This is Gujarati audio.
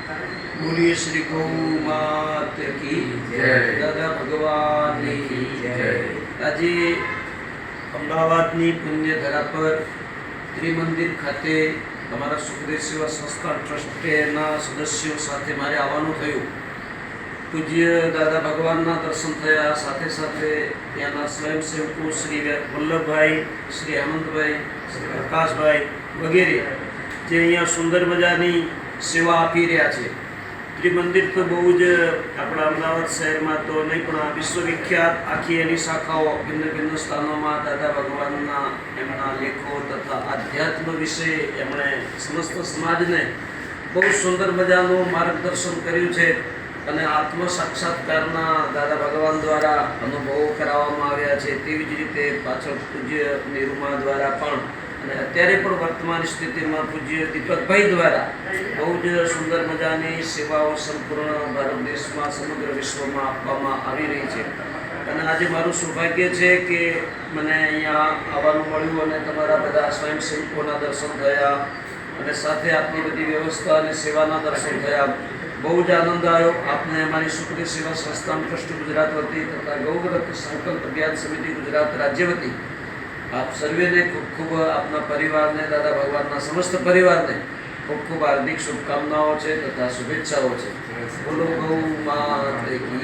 बोलिए श्री गौ मात की जय, दादा भगवान की जय। આજે અમદાવાદની પુણ્ય ધરા પર ત્રિમંદિર ખાતે તમારા સુખદેવ સેવા સંસ્થા ટ્રસ્ટના સદસ્યો સાથે મારે આવવાનું થયું। પૂજ્ય દાદા ભગવાનના દર્શન થયા, સાથે સાથે ત્યાંના સ્વયંસેવકો શ્રી વલ્લભભાઈ, શ્રી હેમંતભાઈ, શ્રી પ્રકાશભાઈ વગેરે જે અહીંયા સુંદર મજાની સેવા આપી રહ્યા છે। ત્રિમંદિર તો બહુ જ આપણા અમદાવાદ શહેરમાં તો નહીં પણ વિશ્વવિખ્યાત આખી એની શાખાઓ ભિન્ન ભિન્ન સ્થાનોમાં દાદા ભગવાનના એમના લેખો તથા આધ્યાત્મ વિશે એમણે સમસ્ત સમાજને બહુ સુંદર મજાનું માર્ગદર્શન કર્યું છે અને આત્મ સાક્ષાત્કારના દાદા ભગવાન દ્વારા અનુભવો કરાવવામાં આવ્યા છે। તેવી જ રીતે પાછળ પૂજ્ય નિરૂમા દ્વારા પણ અને અત્યારે પણ વર્તમાન સ્થિતિમાં પૂજ્ય દીપકભાઈ દ્વારા બહુ જ સુંદર મજાની સેવાઓ સંપૂર્ણ ભારત દેશમાં સમગ્ર વિશ્વમાં આપવામાં આવી રહી છે। અને આજે મારું સૌભાગ્ય છે કે મને અહીંયા આવવાનું મળ્યું અને તમારા બધા સ્વયંસેવકોના દર્શન થયા અને સાથે આપની બધી વ્યવસ્થા અને સેવાના દર્શન થયા। બહુ જ આનંદ આવ્યો। આપને અમારી સુખદેવ સેવા સંસ્થા ટ્રસ્ટ ગુજરાત વતી તથા ગૌરવ સંકલ્પ અભિયાન સમિતિ ગુજરાત રાજ્ય વતી आप सर्वे ने खूब खूब अपना परिवार ने दादा भगवान समस्त परिवार ने खूब खूब हार्दिक शुभकामनाओं तथा शुभेच्छाओं। बोलो गौ माता की